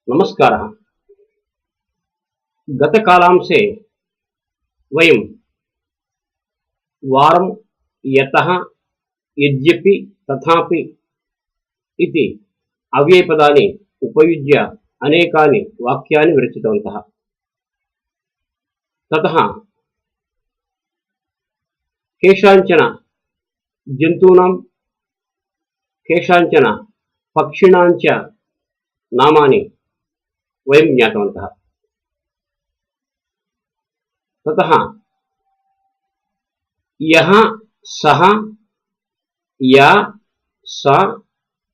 नमस्कारः। गतकालांशे वयं वारं यतः यद्यपि तथापि इति अव्ययपदानि उपयुज्य अनेकानि वाक्यानि विरचितवन्तः। ततः केषाञ्चन जन्तूनां केषाञ्चन पक्षिणां च नामानि वयं ज्ञातवन्तः। ततः यः सः या सा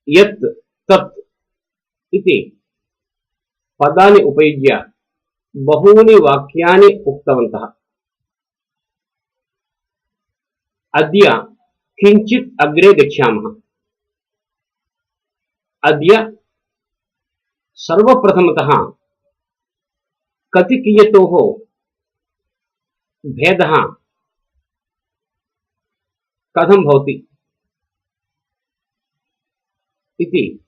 यत् तत् इति पदानि उपयुज्य बहूनि वाक्यानि उक्तवन्तः। अद्य किञ्चित् अग्रे गच्छामः। अद्य सर्वप्रथमतः कतिकियतोः भेदः कथं भवति इति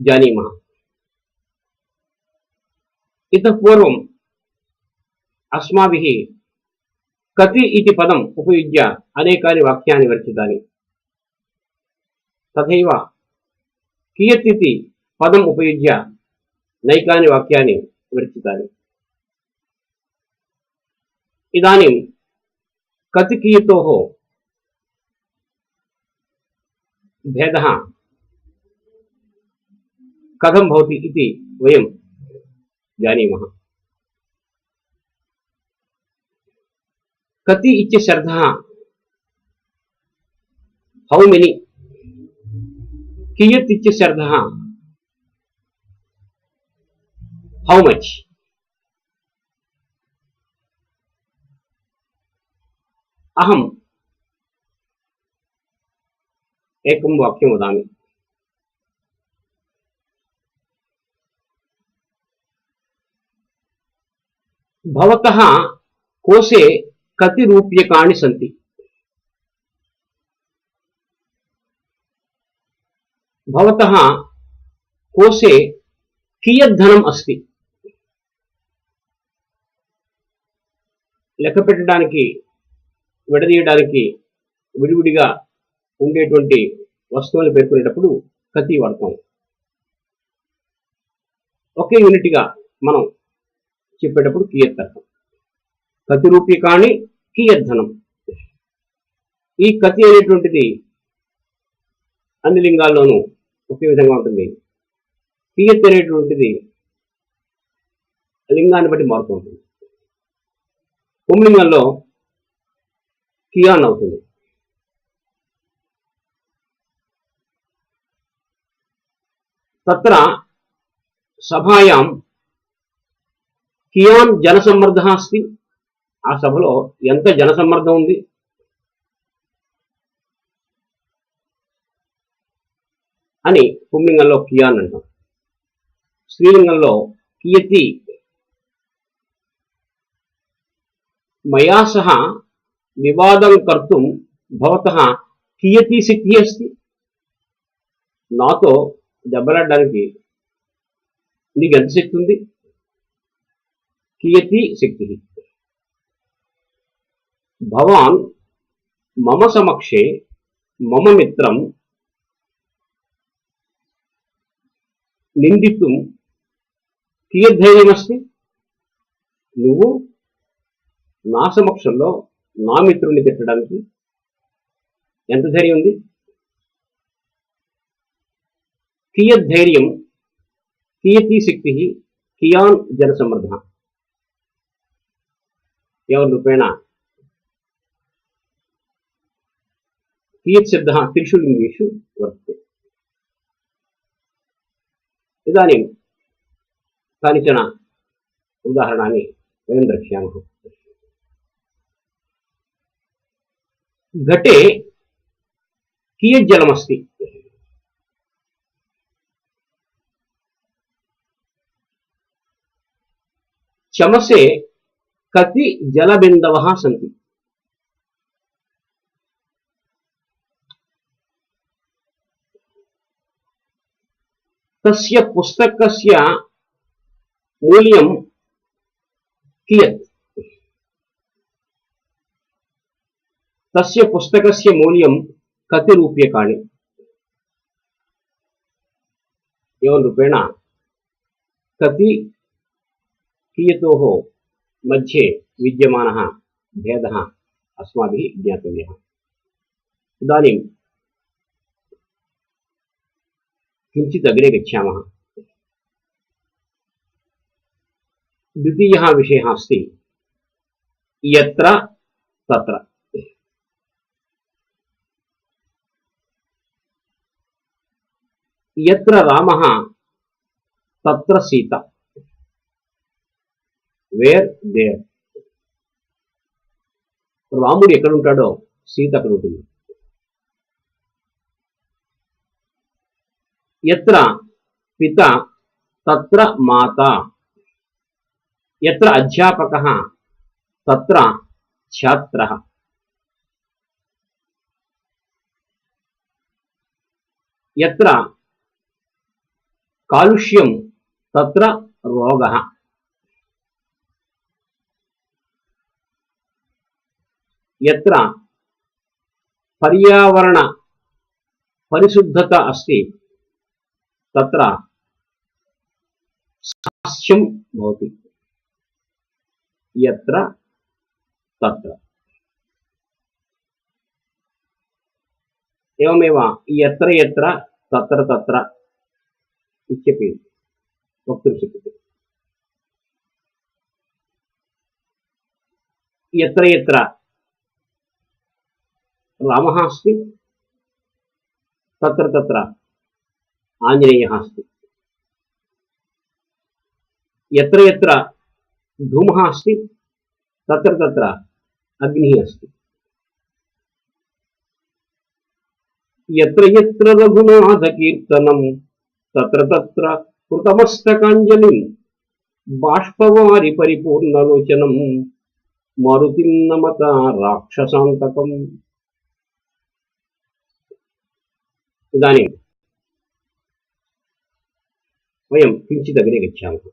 जानीमः। इतः पूर्वम् अस्माभिः कति इति पदम् उपयुज्य अनेकानि वाक्यानि विरचितानि। तथैव कियत् इति पदम् उपयुज्य नैकानि वाक्यानि विरचितानि। इदानीं कतिकियतोः भेदः कथं भवति इति वयं जानीमः। कति इत्यर्थः हौ मेनि, कियत् इत्यर्थः हौ मच। अहम् एकं वाक्यं वदामि। भवतः कोशे कति रूप्यकाणि सन्ति? भवतः कोशे कियत् धनम् अस्ति? లెక్క పెట్టడానికి విడదీయడానికి విడివిడిగా ఉండేటువంటి వస్తువులు పేర్కొనేటప్పుడు కతి వాడతాం. ఒకే యూనిట్గా మనం చెప్పేటప్పుడు కియత్ అర్థం. కతి రూప్యకాణి కియత్ ధనం. ఈ కతి అనేటువంటిది అన్ని లింగాల్లోనూ ఒకే విధంగా ఉంటుంది. కియత్ అనేటువంటిది లింగాన్ని బట్టి మారుతూ ఉంటుంది. పుంలింగంలో కియాన్ అవుతుంది. తత్ర సభాయాం కియాన్ జనసమ్మర్దः అస్తి. ఆ సభలో ఎంత జనసమ్మర్దం ఉంది అని పుంలింగంలో కియాన్ అంటాం. స్త్రీలింగంలో కియతి. మయా సహ వివాదం కర్తుం భవతః కియతి శక్తి అస్తి. నాతో దెబ్బలాడడానికి నీకు ఎంత శక్తి ఉంది? కియతి శక్తి. భవాన్ మమ సమక్షే మమ మిత్రం నిందితుం కియత్ ధైర్యమస్తి. నువ్వు నా సమక్షంలో నా మిత్రుని తిట్టడానికి ఎంత ధైర్యం ఉంది? కియత్ ధైర్యం కియతి శక్తి కియాన్ జనసమ్మర్దः. ఎవరి రూపేణ కియత్ శబ్దः त्रिषु लिङ्गेषु वर्तते. इदानीं कानिचन उदाहरणानि वयं द्रक्ष्यामः. घटे कियत् जलमस्ति? चमसे कति जलबिन्दवः सन्ति? तस्य पुस्तकस्य मूल्यं कियत्? तस्य पुस्तकस्य मूल्यं कति रूप्यकाणि? एवं रूपेण कति कियतोः मध्ये विद्यमानः भेदः अस्माभिः ज्ञातव्यः। इदानीं किञ्चित् अग्रे गच्छामः। द्वितीयः विषयः अस्ति यत्र तत्र। यत्र रामः तत्र सीता। Wear there. రాముడు ఎక్కడ ఉంటాడో సీత అక్కడ ఉంటుంది. యత్ర పిత తత్ర మాత. యత్ర అధ్యాపకః తత్ర ఛాత్రః. యత్ర కాలుష్యం తత్ర రోగః. यत्र पर्यावरण परिशुद्धता अस्ति तत्र स्वास्थ्यं भवति. यत्र तत्र. एवमेव यत्र यत्र तत्र तत्र इत्यपि वक्तुं शक्यते. यत्र यत्र रामः अस्ति तत्र तत्र आञ्जनेयः अस्ति. यत्र यत्र धूमः अस्ति तत्र तत्र अग्निः अस्ति. यत्र यत्र रघुनाथकीर्तनं तत्र तत्र कृतमस्तकाञ्जलिं बाष्पवारि परिपूर्णलोचनं मारुतिं नमत राक्षसान्तकम्. इदानीं वयं किञ्चित् अग्रे गच्छामः.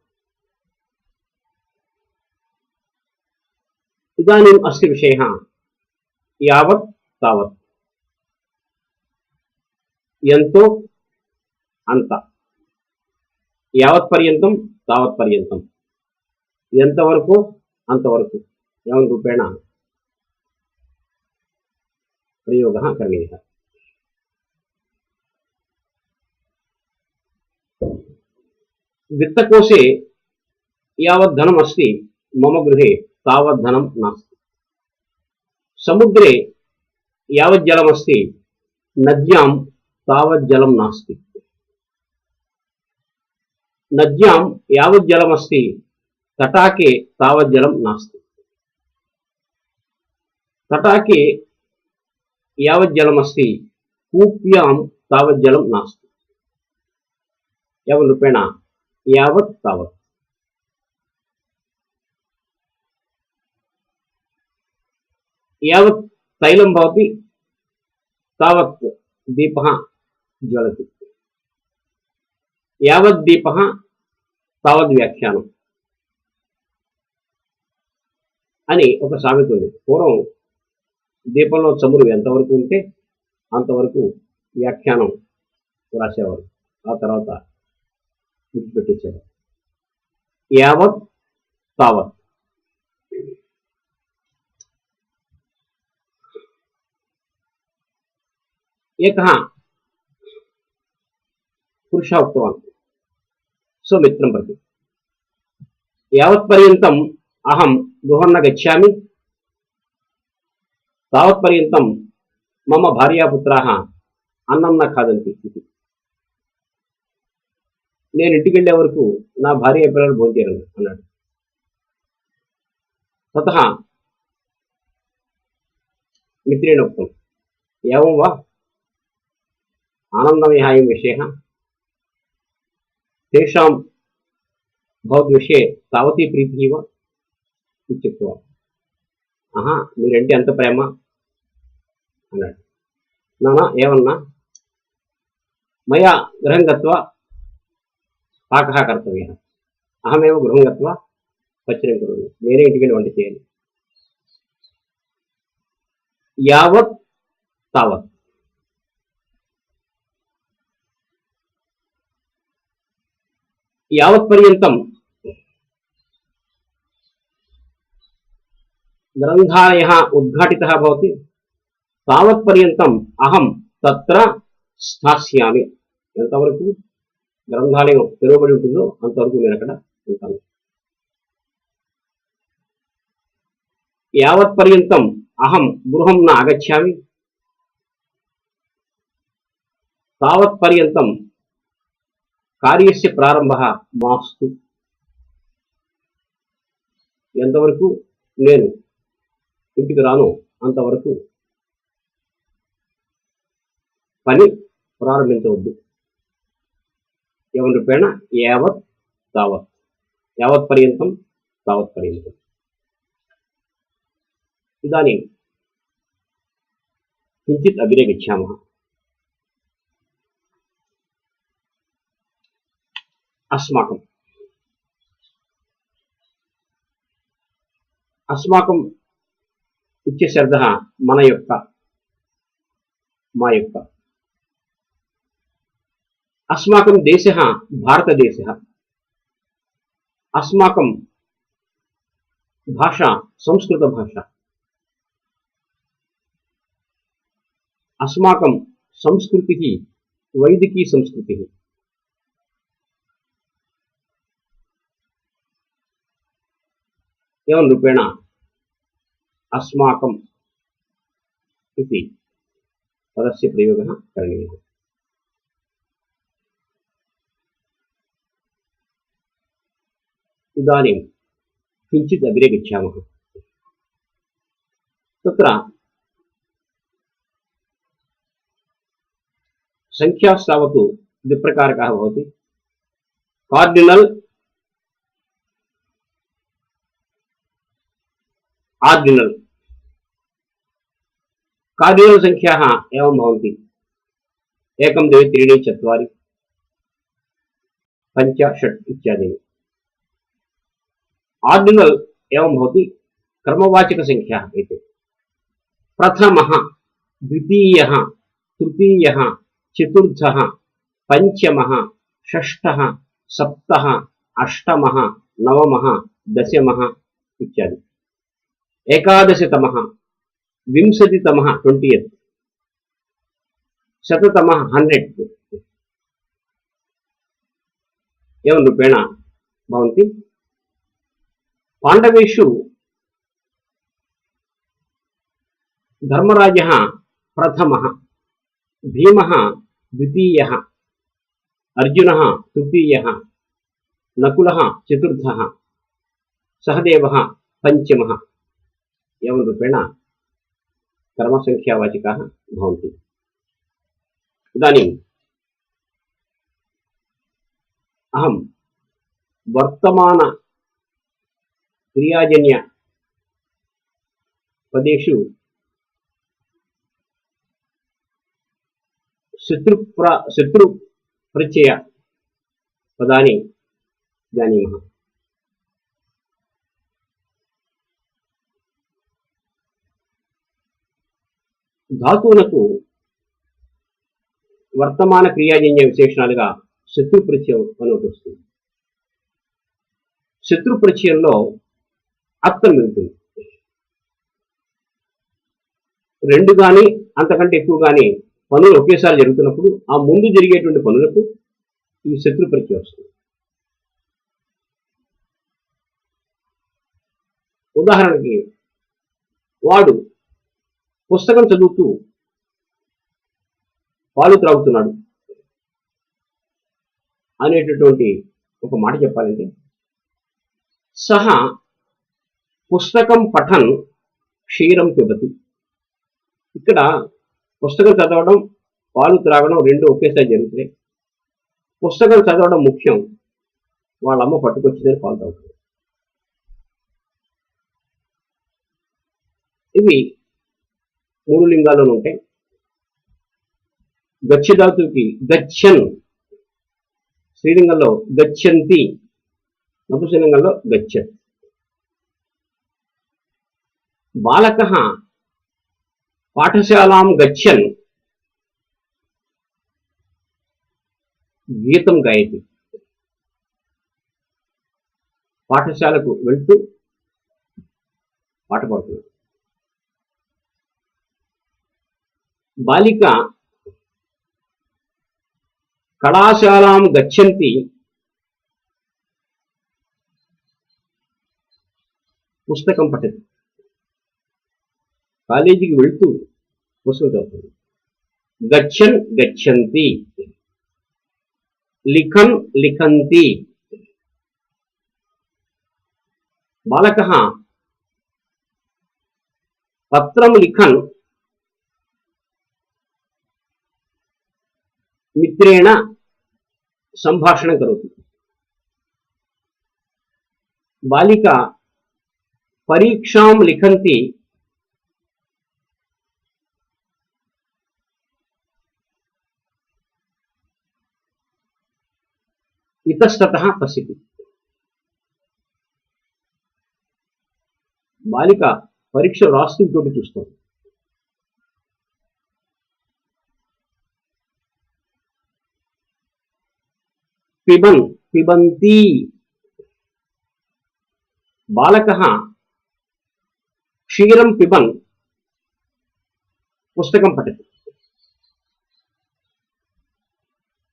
इदानीम् अस्य विषयः यावत् तावत्. यन्तो अन्त. यावत् पर्यन्तं तावत् पर्यन्तं. ఎంతవరకు అంతవరకు एवं रूपेण प्रयोगः करणीयः. वित्तकोशे यावत् धनम् अस्ति मम गृहे तावत् धनं नास्ति. समुद्रे यावत् जलम् अस्ति नद्यां तावत् जलं नास्ति. नद्यां यावत् जलम् अस्ति तटाके तावत् जलं नास्ति. तटाके यावत् जलम् अस्ति कूप्यां तावत् जलं नास्ति. एवं रूपेण यावत् तावत्. यावत् तैलं भवति तावत् दीपः ज्वलति. यावत् दीपः तावत् व्याख्यानम् అని ఒక సామెత ఉంది. పూర్వం దీపంలో చమురు ఎంతవరకు ఉంటే అంతవరకు వ్యాఖ్యానం రాసేవారు. ఆ తర్వాత విడిచిపెట్టేశారు. యావత్ తావత్. एकः पुरुषः उक्तवान् स्वमित्रं प्रति, यावत्पर्यन्तम् अहं गृहं न गच्छामि तावत्पर्यन्तं मम भार्यापुत्राः अन्नं न खादन्ति इति. నేను ఇంటికి వెళ్ళే వరకు నా భార్య పిల్లలు భోంచేయరు అన్నాడు. తతః మిత్రేణ ఉక్తం ఏవం వా ఆనందమయः అయం విషయः తేషాం భవద్విషये తావతీ ప్రీతిः वा ఇత్యుక్త్వా ఆహా మీరంటే ఎంత ప్రేమ అన్నాడు. నానా ఏమన్నా మయా గృహం గత్వా పాకः కర్తవ్యः. అహమేవ గృహం గత్వా పచ్చడం కరోమి. నేనే ఇంటికి వంట చేయాలి. యావత్ తావత్. యావత్ పర్యంతం గ్రంథాలయः ఉద్ఘాటితः భవతి తావత్ పర్యంతం అహం తత్ర స్థాస్యామి. ఎంతవరకు గ్రంథాలయం తెరవబడి ఉంటుందో అంతవరకు నేను అక్కడ ఉంటాను. యావత్ పర్యంతం అహం గృహం న ఆగచ్చామి. తావత్ పర్యంతం కార్యస్య ప్రారంభः మాస్తు. ఎంతవరకు నేను ఇంటికి రాను అంతవరకు పని ప్రారంభించవద్దు. ఏమని రూపేణ యావత్ తావత్. యావత్ పర్యంతం తావత్ పర్యంతం. ఇదాनीं किञ्चित् अग्रे गच्छामः. अस्माकम् इत्यस्य अर्थः మన యొక్క, మా యొక్క. अस्माकं देशः भारतदेशः. अस्माकं भाषा संस्कृतभाषा. अस्माकं संस्कृतिः वैदिकी संस्कृतिः. एवं रूपेण अस्माकम् इति पदस्य प्रयोगः करणीयः. इदानीं किञ्चित् अग्रे गच्छामः. तत्र संख्यास्तावत् द्विप्रकारकः भवति. Cardinal, ordinal. कार्डिनल संख्याः एवं भवन्ति 1 2 3 4 5 6 इत्यादीनि. आर्डिनल एवं भवति क्रमवाचक संख्याः एते. प्रथमः, द्वितीयः, तृतीयः, चतुर्थः, पंचमः, षष्ठः, सप्तः, अष्टमः, नवमः, दशमः इत्यादि. एकादशतमः, विंशतितमः 20th, शततमः 100th. एवं रूपेण भवन्ति. पाण्डवेषु धर्मराजः प्रथमः, भीमः द्वितीयः, अर्जुनः तृतीयः, नकुलः चतुर्थः, सहदेवः पंचमः. एवं रूपेण क्रमसंख्यावाचकाः भवन्ति. इदानीं अहं वर्तमान क्रियाजन्य पदेषु शत्रुप्रत्यय पदानि जानीमः. धातुవులకు వర్తమాన క్రియాజన్య విశేషణాలుగా శత్రు ప్రత్యయం అని వస్తుంది. శత్రు ప్రత్యయంలో అత్తను ఉంటుంది. రెండు గాని అంతకంటే ఎక్కువ గాని పనులు ఒకేసారి జరుగుతున్నప్పుడు ఆ ముందు జరిగేటువంటి పనులకు ఈ శత్రు ప్రత్యయం వస్తుంది. ఉదాహరణకి వాడు పుస్తకం చదువుతూ పాలు త్రాగుతున్నాడు అనేటటువంటి ఒక మాట చెప్పాలంటే సహ పుస్తకం పఠన్ క్షీరం పిబతి. ఇక్కడ పుస్తకం చదవడం, పాలు త్రాగడం రెండు ఒకేసారి జరుగుతున్నాయి. పుస్తకం చదవడం ముఖ్యం. వాళ్ళ అమ్మ పట్టుకొచ్చిందని పాలు తాగుతుంది. ఇవి మూడు లింగాల్లోనూ ఉంటాయి. గచ్చ ధాతువుకి గచ్చన్ స్త్రీలింగంలో గచ్చంతి, నపుంసకలింగంలో గచ్చత్. బాలకః పాఠశాలాం గచ్చన్ గీతం గాయతి. పాఠశాలకు వెళ్తూ పాట పాడుతున్నాడు. బాలిక కళాశాలాం గచ్చంతి పుస్తకం పఠతి. కాలేజీకి వెళ్తూ పుస్తకం చదువుతుంది. గచ్చన్ గచ్చంతి, లిఖన్ లిఖంతి. బాలకః పత్రం లిఖన్ మిత్రేణ సంభాషణం కరోతి. బాలిక పరీక్షాం లిఖంతి ఇతస్తతః పశ్యతి. బాలిక పరీక్ష రాస్తూ చోటు చూస్తాం. పిబన్ పిబంతి. బాలకః క్షీరం పిబన్ పుస్తకం పఠతి.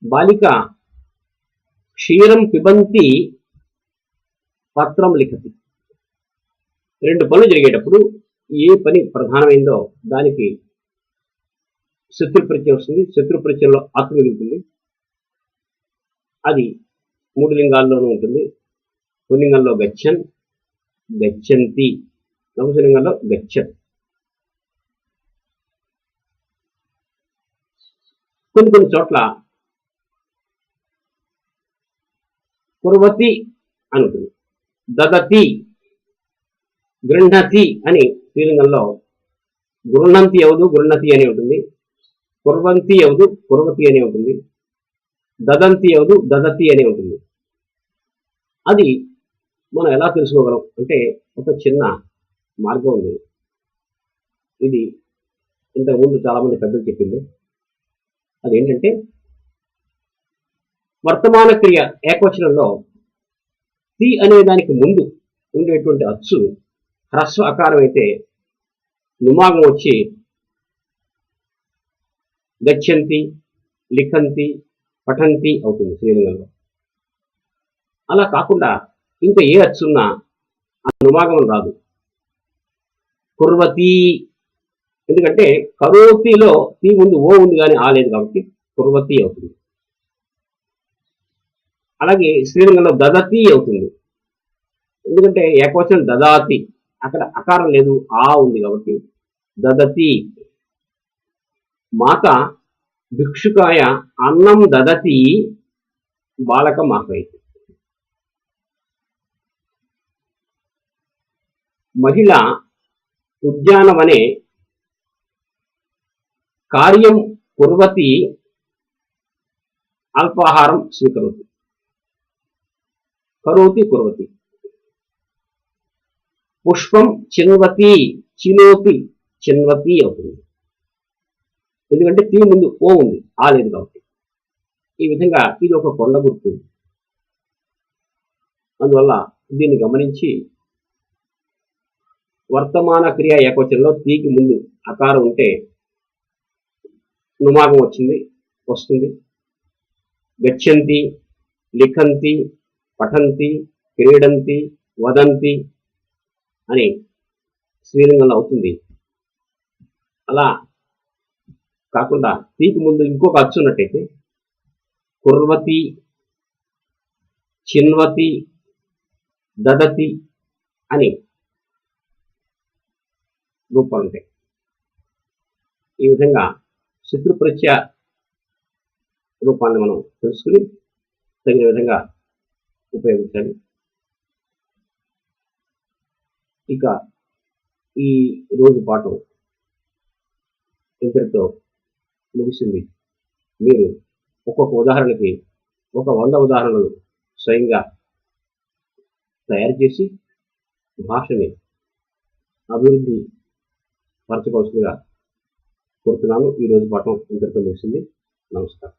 బాలిక క్షీరం పిబంతి పత్రం లిఖతి. రెండు పనులు జరిగేటప్పుడు ఏ పని ప్రధానమైందో దానికి శత్రు ప్రత్యయం వస్తుంది. శత్రు ప్రత్యయంలో ఆత్మ మిగులుతుంది. అది మూడు లింగాల్లోనూ ఉంటుంది. పుల్లింగంలో గచ్చన్ గచ్చంతి, నపుంసకలింగంలో గచ్చత్. కొన్ని చోట్ల కుర్వతి అని ఉంటుంది. దదతి, గృహ్ణతి అని స్త్రీలింగంలో గృహ్ణంతి అవదు గృహ్ణతి అని ఉంటుంది. కుర్వంతి అవదు కుర్వతి అని ఉంటుంది. దదంతి అవదు దదతి అని ఉంటుంది. అది మనం ఎలా తెలుసుకోగలం అంటే ఒక చిన్న మార్గం ఉంది. ఇది ఇంతకుముందు చాలామంది పెద్దలు చెప్పింది. అదేంటంటే వర్తమాన క్రియ ఏకవచనంలో తి అనే దానికి ముందు ఉండేటువంటి అచ్చు హ్రస్వ అకారం అయితే నుమాగం వచ్చి గచ్చంతి, లిఖంతి, పఠంతి అవుతుంది స్త్రీలింగంలో. అలా కాకుండా ఇంకా ఏ అచ్చున్నా ఆ నుమాగమం రాదు. కుర్వతి, ఎందుకంటే కరోతిలో తీ ముందు ఓ ఉంది కానీ ఆ లేదు కాబట్టి కుర్వతి అవుతుంది. అలాగే స్త్రీలింగంలో దదతి అవుతుంది. ఎందుకంటే ఏకవచనం దదాతి, అక్కడ అకారం లేదు ఆ ఉంది కాబట్టి దదతి. మాత భిక్షుకాయ అన్నం దదతి బాలకం ఆహ్వయతి. మహిళ ఉద్యానవనే కార్యం కుర్వతి అల్పాహారం స్వీకరోతి. కరోతి కుర్వతి. పుష్పం చిన్వతి, చినోతి, చిన్వతి అవుతుంది. ఎందుకంటే తీ ముందు ఓ ఉంది ఆ లేదు కాబట్టి. ఈ విధంగా ఇది ఒక కొండ గుర్తు. అందువల్ల దీన్ని గమనించి వర్తమాన క్రియ ఏకవచనంలో తీకి ముందు అకారం ఉంటే నుమాగం వస్తుంది. గచ్చంతి, లిఖంతి, పఠంతి, క్రీడంతి, వదంతి అని స్త్రీలింగంలో అవుతుంది. అలా కాకుండా తీకి ముందు ఇంకొక అచ్చు ఉన్నట్టయితే కుర్వతి, చిన్వతి, దదతి అని రూపాలు ఉంటాయి. ఈ విధంగా శత్రుప్రత్యయ రూపాన్ని మనం తెలుసుకుని తగిన విధంగా ఉపయోగించాలి. ఇక ఈ రోజు పాఠం ఇంతటితో ముగిసింది. మీరు ఒక్కొక్క ఉదాహరణకి ఒక 100 ఉదాహరణలు స్వయంగా తయారు చేసి భాషని అభివృద్ధి పరచుకోవాల్సిందిగా కోరుతున్నాను. ఈరోజు పాఠం ఇంతటితో ముగిసింది. నమస్కారం.